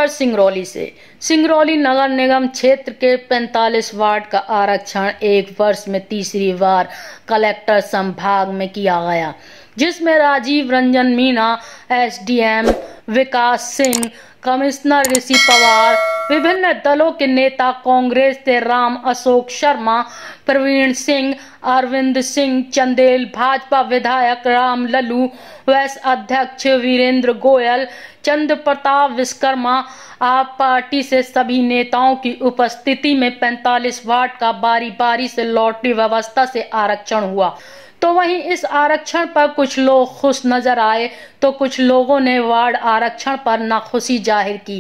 खबर सिंगरौली से। सिंगरौली नगर निगम क्षेत्र के 45 वार्ड का आरक्षण एक वर्ष में तीसरी बार कलेक्टर संभाग में किया गया, जिसमें राजीव रंजन मीणा, एसडीएम विकास सिंह, कमिश्नर ऋषि पवार, विभिन्न दलों के नेता कांग्रेस से राम अशोक शर्मा, प्रवीण सिंह, अरविंद सिंह चंदेल, भाजपा विधायक राम लल्लू, वैस अध्यक्ष वीरेंद्र गोयल, चंद्र प्रताप विश्वकर्मा, आप पार्टी से सभी नेताओं की उपस्थिति में 45 वार्ड का बारी बारी से लॉटरी व्यवस्था से आरक्षण हुआ। तो वहीं इस आरक्षण पर कुछ लोग खुश नजर आए तो कुछ लोगों ने वार्ड आरक्षण पर नाखुशी जाहिर की।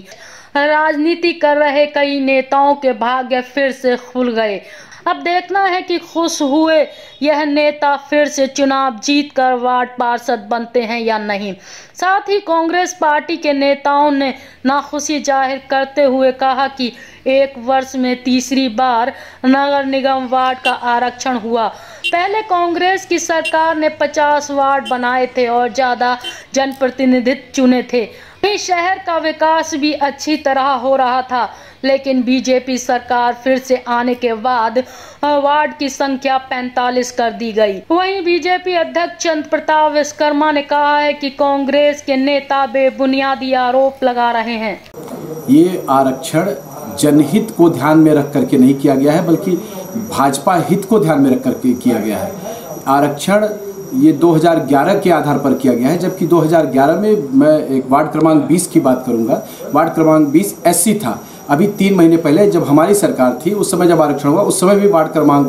राजनीति कर रहे कई नेताओं के भाग्य फिर से खुल गए। अब देखना है कि खुश हुए यह नेता फिर से चुनाव जीतकर वार्ड पार्षद बनते हैं या नहीं। साथ ही कांग्रेस पार्टी के नेताओं ने नाखुशी जाहिर करते हुए कहा कि एक वर्ष में तीसरी बार नगर निगम वार्ड का आरक्षण हुआ। पहले कांग्रेस की सरकार ने 50 वार्ड बनाए थे और ज्यादा जनप्रतिनिधित्व चुने थे। इस शहर का विकास भी अच्छी तरह हो रहा था, लेकिन बीजेपी सरकार फिर से आने के बाद वार्ड की संख्या 45 कर दी गई। वहीं बीजेपी अध्यक्ष चंद्र प्रताप विश्वकर्मा ने कहा है कि कांग्रेस के नेता बेबुनियादी आरोप लगा रहे हैं। ये आरक्षण जनहित को ध्यान में रख करके नहीं किया गया है, बल्कि भाजपा हित को ध्यान में रख करके किया गया है। आरक्षण ये 2011 के आधार पर किया गया है, जबकि 2011 में मैं एक वार्ड क्रमांक 20 की बात करूंगा। वार्ड क्रमांक 20 एससी था। अभी 3 महीने पहले जब हमारी सरकार थी, उस समय जब आरक्षण हुआ, उस समय भी वार्ड क्रमांक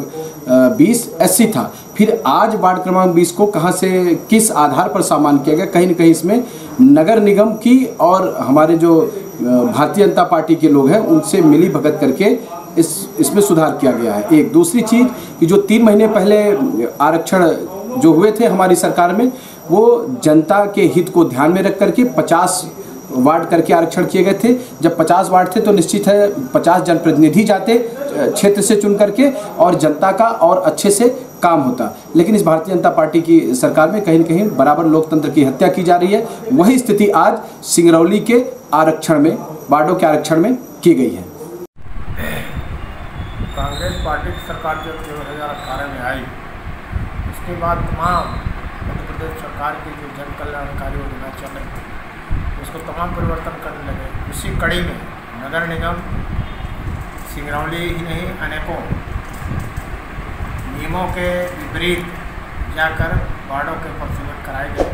20 एससी था। फिर आज वार्ड क्रमांक 20 को कहां से किस आधार पर सामान किया गया, कहीं न कहीं इसमें नगर निगम की और हमारे जो भारतीय जनता पार्टी के लोग हैं उनसे मिली भगत करके इसमें सुधार किया गया है। एक दूसरी चीज कि जो 3 महीने पहले आरक्षण जो हुए थे हमारी सरकार में, वो जनता के हित को ध्यान में रख करके 50 वार्ड करके आरक्षण किए गए थे। जब 50 वार्ड थे तो निश्चित है 50 जनप्रतिनिधि जाते क्षेत्र से चुन करके और जनता का और अच्छे से काम होता। लेकिन इस भारतीय जनता पार्टी की सरकार में कहीं न कहीं बराबर लोकतंत्र की हत्या की जा रही है। वही स्थिति आज सिंगरौली के आरक्षण में, वार्डों के आरक्षण में की गई है। कांग्रेस पार्टी की सरकार जब 2018 में आई, उसके बाद तमाम मध्य प्रदेश सरकार की जो जन कल्याणकारी योजना चल रही थी उसको तमाम परिवर्तन करने लगे। उसी कड़ी में नगर निगम सिंगरौली ही नहीं अनेकों नियमों के विपरीत जाकर वार्डों के परिसीमन कराए गए,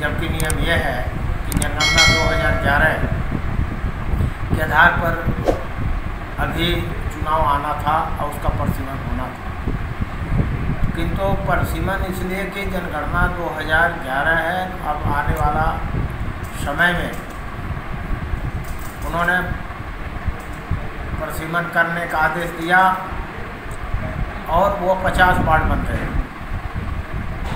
जबकि नियम यह है कि जनगणना 2011 के आधार पर अभी चुनाव आना था और उसका परिसीमन होना था। किंतु परिसीमन इसलिए कि जनगणना 2011 है, अब आने वाला समय में उन्होंने परिसीमन करने का आदेश दिया और वो 50 वार्ड बन गए।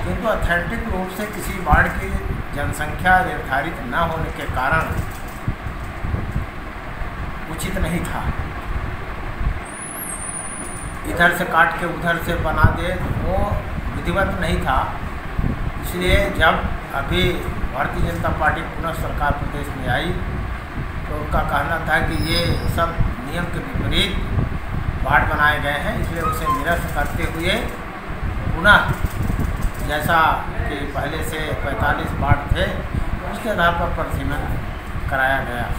किंतु ऑथेंटिक रूप से किसी वार्ड की जनसंख्या निर्धारित न होने के कारण उचित नहीं था। इधर से काट के उधर से बना दे, वो विधिवत नहीं था। इसलिए जब अभी भारतीय जनता पार्टी पुनः सरकार प्रदेश में आई तो उनका कहना था कि ये सब नियम के विपरीत वार्ड बनाए गए हैं, इसलिए उसे निरस्त करते हुए पुनः जैसा कि पहले से 45 वार्ड थे उसके आधार पर परिसीमन कराया गया।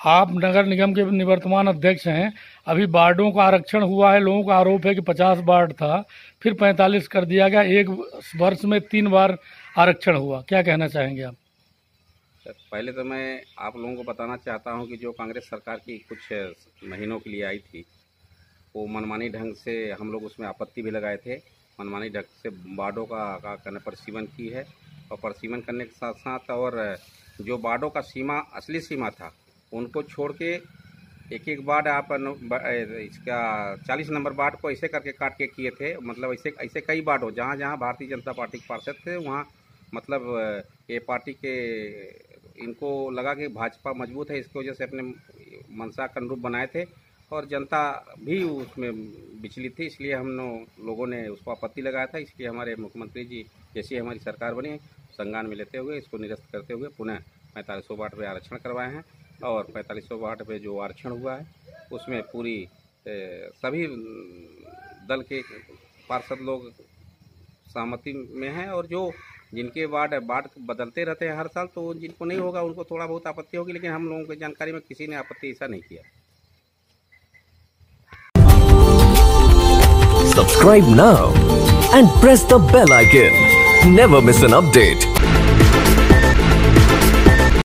आप नगर निगम के निवर्तमान अध्यक्ष हैं। अभी वार्डों का आरक्षण हुआ है, लोगों का आरोप है कि 50 वार्ड था, फिर 45 कर दिया गया। एक वर्ष में 3 बार आरक्षण हुआ, क्या कहना चाहेंगे आप? पहले तो मैं आप लोगों को बताना चाहता हूं कि जो कांग्रेस सरकार की कुछ महीनों के लिए आई थी, वो मनमानी ढंग से हम लोग उसमें आपत्ति भी लगाए थे। मनमानी ढंग से वार्डों का परिसीमन की है और परिसीमन करने के साथ साथ और जो वार्डों का सीमा असली सीमा था उनको छोड़ के एक वार्ड आप इसका 40 नंबर वार्ड को ऐसे करके काट के किए थे। मतलब ऐसे कई वार्ड हो जहाँ जहाँ भारतीय जनता पार्टी के पार्षद थे, वहाँ मतलब ये पार्टी के इनको लगा कि भाजपा मजबूत है, इसकी वजह से अपने मंशा का अनुरूप बनाए थे और जनता भी उसमें विचलित थी। इसलिए हम लोगों ने उसको आपत्ति लगाया था। इसलिए हमारे मुख्यमंत्री जी जैसी हमारी सरकार बनी, संज्ञान में लेते हुए इसको निरस्त करते हुए पुनः 4500 वार्ड पे आरक्षण करवाए हैं और 4500 वार्ड पे जो आरक्षण हुआ है उसमें पूरी सभी दल के पार्षद लोग सहमति में हैं और जो जिनके वार्ड बदलते रहते हैं हर साल, तो जिनको नहीं होगा उनको थोड़ा बहुत आपत्ति होगी, लेकिन हम लोगों की जानकारी में किसी ने आपत्ति ऐसा नहीं किया। Subscribe now and press the bell icon. Never miss an update.